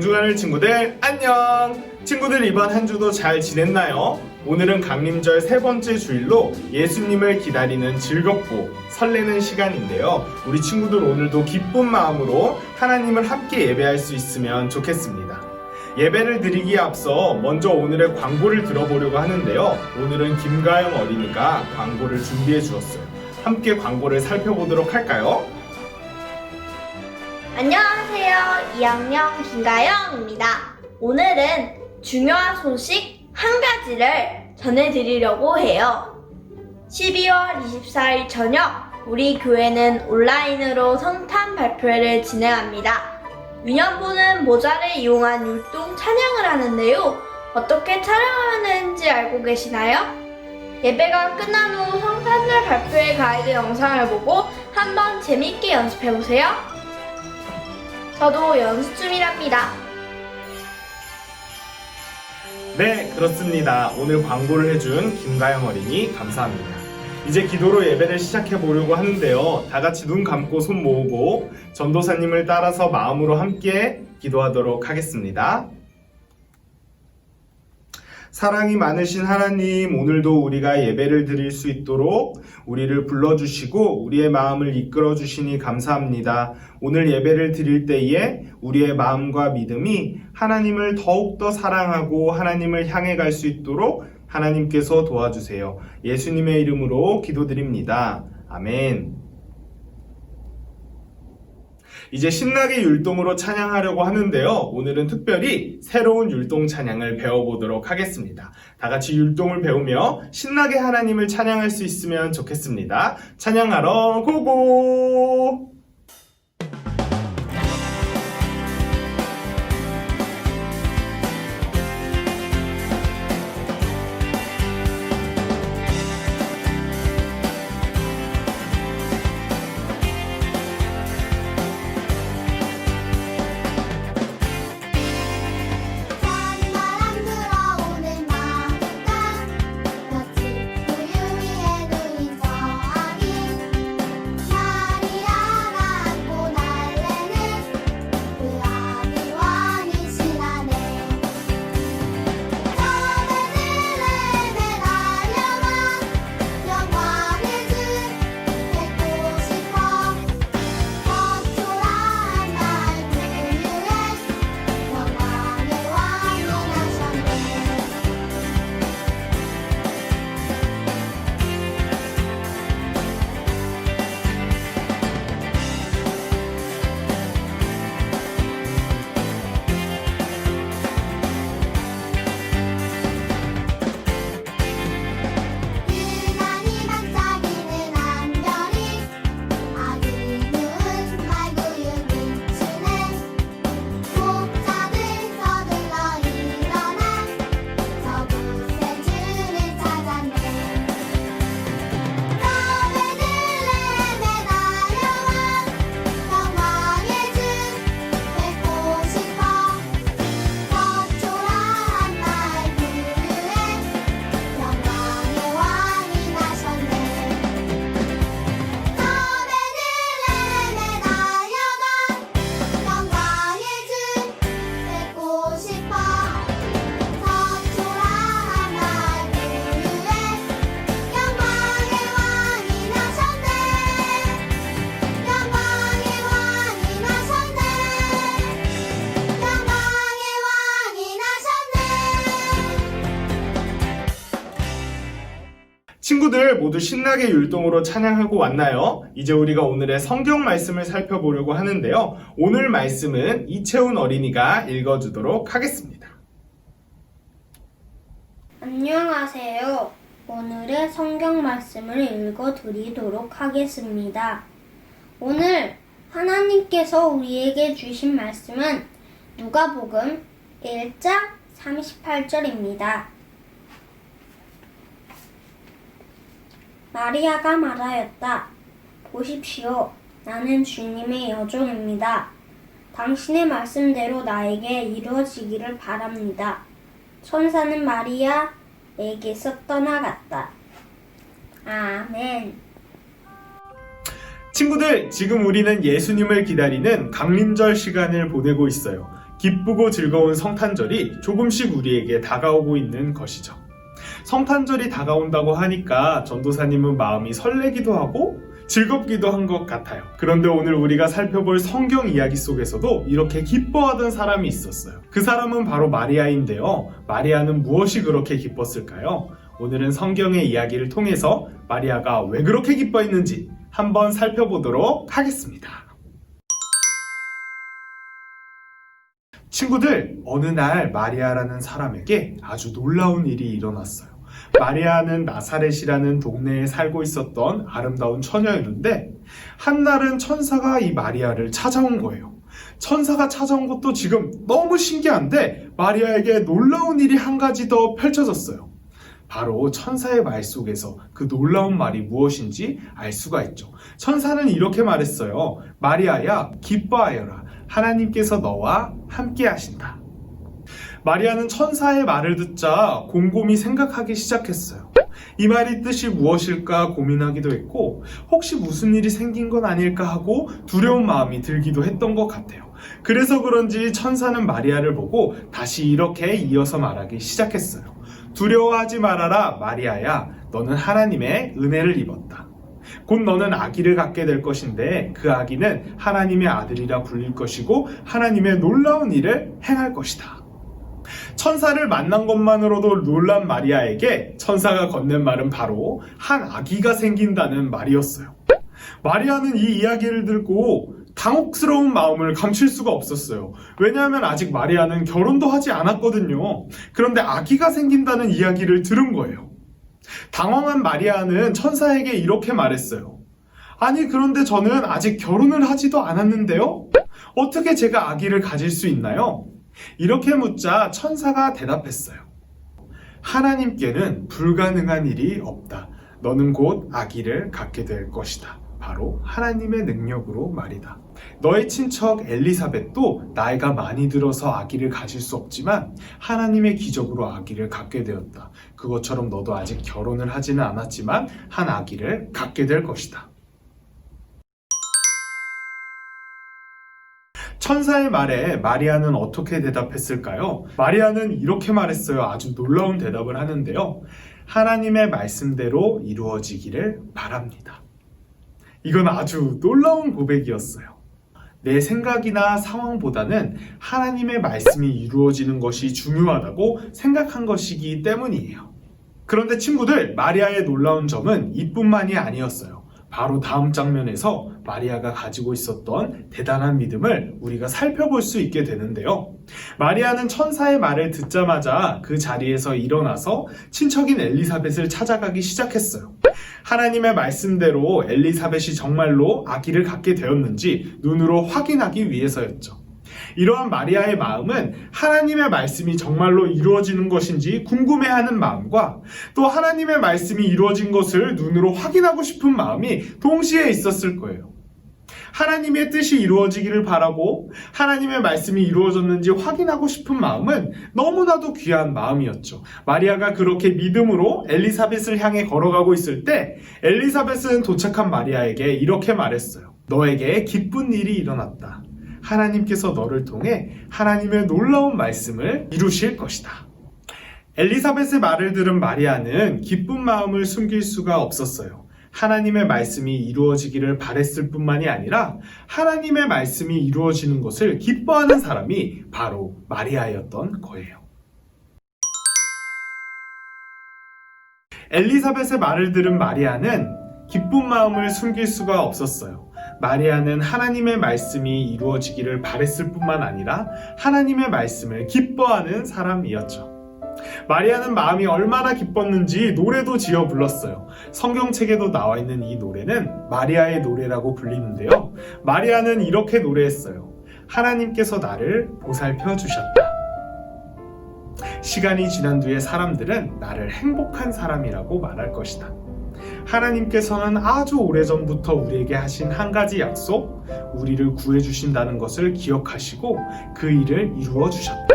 정중하는 친구들 안녕! 친구들 이번 한 주도 잘 지냈나요? 오늘은 강림절 세 번째 주일로 예수님을 기다리는 즐겁고 설레는 시간인데요. 우리 친구들 오늘도 기쁜 마음으로 하나님을 함께 예배할 수 있으면 좋겠습니다. 예배를 드리기에 앞서 먼저 오늘의 광고를 들어보려고 하는데요. 오늘은 김가영 어린이가 광고를 준비해 주었어요. 함께 광고를 살펴보도록 할까요? 안녕하세요. 2학년 김가영입니다. 오늘은 중요한 소식 한 가지를 전해드리려고 해요. 12월 24일 저녁 우리 교회는 온라인으로 성탄 발표회를 진행합니다. 유년부는 모자를 이용한 율동 찬양을 하는데요. 어떻게 촬영하면 되는지 알고 계시나요? 예배가 끝난 후 성탄절 발표회 가이드 영상을 보고 한번 재밌게 연습해보세요. 저도 연습 중이랍니다. 네, 그렇습니다. 오늘 광고를 해준 김가영 어린이 감사합니다. 이제 기도로 예배를 시작해 보려고 하는데요. 다 같이 눈 감고 손 모으고 전도사님을 따라서 마음으로 함께 기도하도록 하겠습니다. 사랑이 많으신 하나님, 오늘도 우리가 예배를 드릴 수 있도록 우리를 불러주시고 우리의 마음을 이끌어 주시니 감사합니다. 오늘 예배를 드릴 때에 우리의 마음과 믿음이 하나님을 더욱더 사랑하고 하나님을 향해 갈 수 있도록 하나님께서 도와주세요. 예수님의 이름으로 기도드립니다. 아멘. 이제 신나게 율동으로 찬양하려고 하는데요. 오늘은 특별히 새로운 율동 찬양을 배워보도록 하겠습니다. 다 같이 율동을 배우며 신나게 하나님을 찬양할 수 있으면 좋겠습니다. 찬양하러 고고! 친구들 모두 신나게 율동으로 찬양하고 왔나요? 이제 우리가 오늘의 성경 말씀을 살펴보려고 하는데요. 오늘 말씀은 이채훈 어린이가 읽어주도록 하겠습니다. 안녕하세요. 오늘의 성경 말씀을 읽어드리도록 하겠습니다. 오늘 하나님께서 우리에게 주신 말씀은 누가복음 1장 38절입니다. 마리아가 말하였다. 보십시오. 나는 주님의 여종입니다. 당신의 말씀대로 나에게 이루어지기를 바랍니다. 천사는 마리아에게서 떠나갔다. 아멘. 친구들, 지금 우리는 예수님을 기다리는 강림절 시간을 보내고 있어요. 기쁘고 즐거운 성탄절이 조금씩 우리에게 다가오고 있는 것이죠. 성탄절이 다가온다고 하니까 전도사님은 마음이 설레기도 하고 즐겁기도 한 것 같아요. 그런데 오늘 우리가 살펴볼 성경 이야기 속에서도 이렇게 기뻐하던 사람이 있었어요. 그 사람은 바로 마리아인데요. 마리아는 무엇이 그렇게 기뻤을까요? 오늘은 성경의 이야기를 통해서 마리아가 왜 그렇게 기뻐했는지 한번 살펴보도록 하겠습니다. 친구들, 어느 날 마리아라는 사람에게 아주 놀라운 일이 일어났어요. 마리아는 나사렛이라는 동네에 살고 있었던 아름다운 처녀였는데 한날은 천사가 이 마리아를 찾아온 거예요. 천사가 찾아온 것도 지금 너무 신기한데 마리아에게 놀라운 일이 한 가지 더 펼쳐졌어요. 바로 천사의 말 속에서 그 놀라운 말이 무엇인지 알 수가 있죠. 천사는 이렇게 말했어요. 마리아야, 기뻐하여라. 하나님께서 너와 함께 하신다. 마리아는 천사의 말을 듣자 곰곰이 생각하기 시작했어요. 이 말의 뜻이 무엇일까 고민하기도 했고 혹시 무슨 일이 생긴 건 아닐까 하고 두려운 마음이 들기도 했던 것 같아요. 그래서 그런지 천사는 마리아를 보고 다시 이렇게 이어서 말하기 시작했어요. 두려워하지 말아라, 마리아야. 너는 하나님의 은혜를 입었다. 곧 너는 아기를 갖게 될 것인데 그 아기는 하나님의 아들이라 불릴 것이고 하나님의 놀라운 일을 행할 것이다. 천사를 만난 것만으로도 놀란 마리아에게 천사가 건넨 말은 바로 한 아기가 생긴다는 말이었어요. 마리아는 이 이야기를 듣고 당혹스러운 마음을 감출 수가 없었어요. 왜냐하면 아직 마리아는 결혼도 하지 않았거든요. 그런데 아기가 생긴다는 이야기를 들은 거예요. 당황한 마리아는 천사에게 이렇게 말했어요. 아니, 그런데 저는 아직 결혼을 하지도 않았는데요? 어떻게 제가 아기를 가질 수 있나요? 이렇게 묻자 천사가 대답했어요. 하나님께는 불가능한 일이 없다. 너는 곧 아기를 갖게 될 것이다. 바로 하나님의 능력으로 말이다. 너의 친척 엘리사벳도 나이가 많이 들어서 아기를 가질 수 없지만 하나님의 기적으로 아기를 갖게 되었다. 그것처럼 너도 아직 결혼을 하지는 않았지만 한 아기를 갖게 될 것이다. 천사의 말에 마리아는 어떻게 대답했을까요? 마리아는 이렇게 말했어요. 아주 놀라운 대답을 하는데요. 하나님의 말씀대로 이루어지기를 바랍니다. 이건 아주 놀라운 고백이었어요. 내 생각이나 상황보다는 하나님의 말씀이 이루어지는 것이 중요하다고 생각한 것이기 때문이에요. 그런데 친구들, 마리아의 놀라운 점은 이뿐만이 아니었어요. 바로 다음 장면에서 마리아가 가지고 있었던 대단한 믿음을 우리가 살펴볼 수 있게 되는데요. 마리아는 천사의 말을 듣자마자 그 자리에서 일어나서 친척인 엘리사벳을 찾아가기 시작했어요. 하나님의 말씀대로 엘리사벳이 정말로 아기를 갖게 되었는지 눈으로 확인하기 위해서였죠. 이러한 마리아의 마음은 하나님의 말씀이 정말로 이루어지는 것인지 궁금해하는 마음과 또 하나님의 말씀이 이루어진 것을 눈으로 확인하고 싶은 마음이 동시에 있었을 거예요. 하나님의 뜻이 이루어지기를 바라고 하나님의 말씀이 이루어졌는지 확인하고 싶은 마음은 너무나도 귀한 마음이었죠. 마리아가 그렇게 믿음으로 엘리사벳을 향해 걸어가고 있을 때 엘리사벳은 도착한 마리아에게 이렇게 말했어요. 너에게 기쁜 일이 일어났다. 하나님께서 너를 통해 하나님의 놀라운 말씀을 이루실 것이다. 엘리사벳의 말을 들은 마리아는 기쁜 마음을 숨길 수가 없었어요. 하나님의 말씀이 이루어지기를 바랬을 뿐만이 아니라 하나님의 말씀이 이루어지는 것을 기뻐하는 사람이 바로 마리아였던 거예요. 엘리사벳의 말을 들은 마리아는 기쁜 마음을 숨길 수가 없었어요. 마리아는 하나님의 말씀이 이루어지기를 바랬을 뿐만 아니라 하나님의 말씀을 기뻐하는 사람이었죠. 마리아는 마음이 얼마나 기뻤는지 노래도 지어 불렀어요. 성경책에도 나와 있는 이 노래는 마리아의 노래라고 불리는데요. 마리아는 이렇게 노래했어요. 하나님께서 나를 보살펴 주셨다. 시간이 지난 뒤에 사람들은 나를 행복한 사람이라고 말할 것이다. 하나님께서는 아주 오래전부터 우리에게 하신 한 가지 약속, 우리를 구해주신다는 것을 기억하시고 그 일을 이루어 주셨다.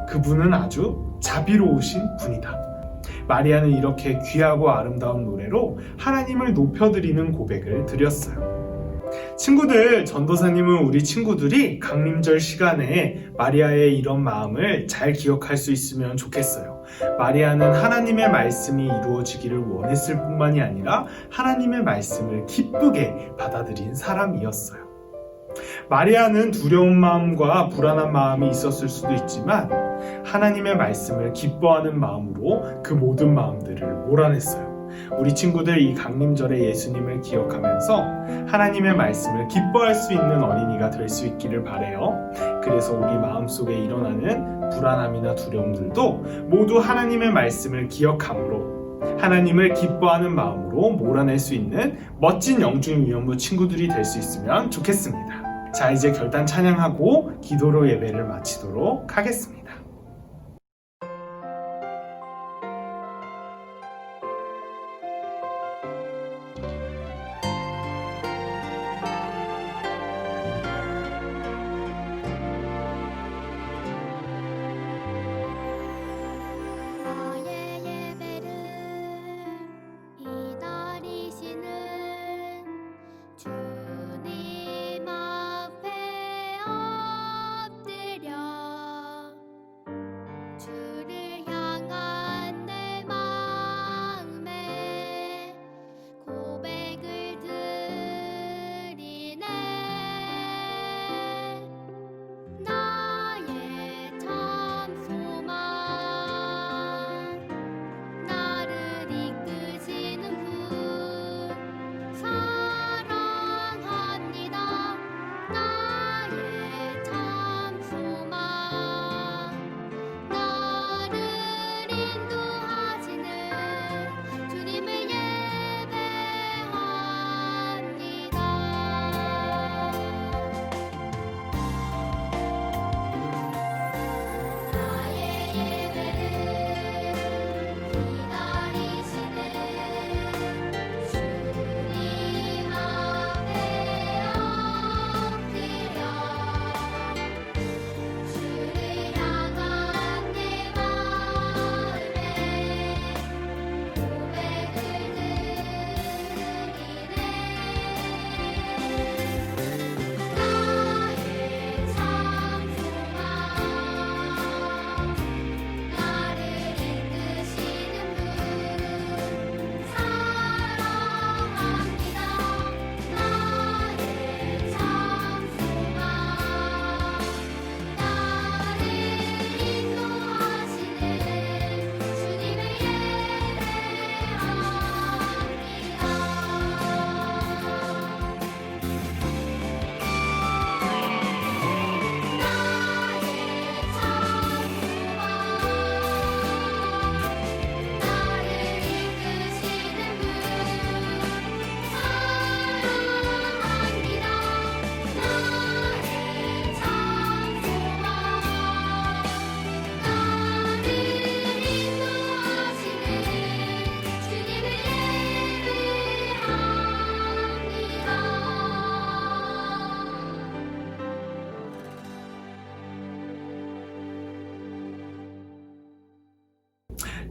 그분은 아주 자비로우신 분이다. 마리아는 이렇게 귀하고 아름다운 노래로 하나님을 높여드리는 고백을 드렸어요. 친구들, 전도사님은 우리 친구들이 강림절 시간에 마리아의 이런 마음을 잘 기억할 수 있으면 좋겠어요. 마리아는 하나님의 말씀이 이루어지기를 원했을 뿐만이 아니라 하나님의 말씀을 기쁘게 받아들인 사람이었어요. 마리아는 두려운 마음과 불안한 마음이 있었을 수도 있지만 하나님의 말씀을 기뻐하는 마음으로 그 모든 마음들을 몰아냈어요. 우리 친구들, 이 강림절에 예수님을 기억하면서 하나님의 말씀을 기뻐할 수 있는 어린이가 될 수 있기를 바라요. 그래서 우리 마음속에 일어나는 불안함이나 두려움들도 모두 하나님의 말씀을 기억함으로 하나님을 기뻐하는 마음으로 몰아낼 수 있는 멋진 영중 위원부 친구들이 될 수 있으면 좋겠습니다. 자, 이제 결단 찬양하고 기도로 예배를 마치도록 하겠습니다. 나의 예배를 기다리시는 주님 앞에 엎드려 주를 향한 내 마음에 고백을 드리네. 나의 참 소망, 나를 이끄시는 분 사랑합니다. 나의 참 소망, 나를 인도하시는 주님을 예배합니다. 나의 예배를 기다리시는 주님 앞에 엎드려 주를 향한 내 마음에 고백을 드리네. 나의 참 소망, 나를 이끄시는 분 사랑합니다. 나의 참 소망, 나를 인도하시는 주님을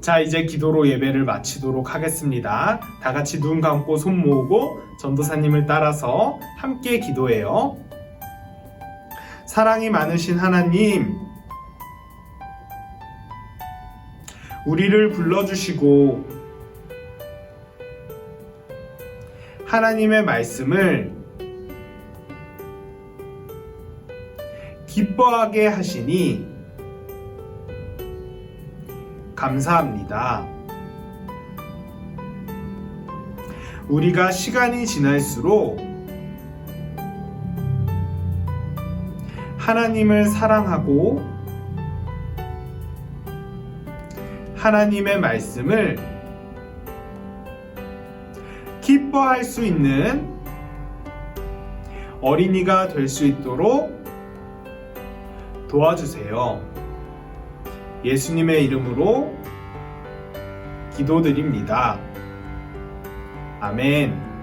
자, 이제 기도로 예배를 마치도록 하겠습니다. 다 같이 눈 감고 손 모으고 전도사님을 따라서 함께 기도해요. 사랑이 많으신 하나님, 우리를 불러주시고 하나님의 말씀을 기뻐하게 하시니 감사합니다. 우리가 시간이 지날수록 하나님을 사랑하고 하나님의 말씀을 기뻐할 수 있는 어린이가 될 수 있도록 도와주세요. 예수님의 이름으로 기도드립니다. 아멘.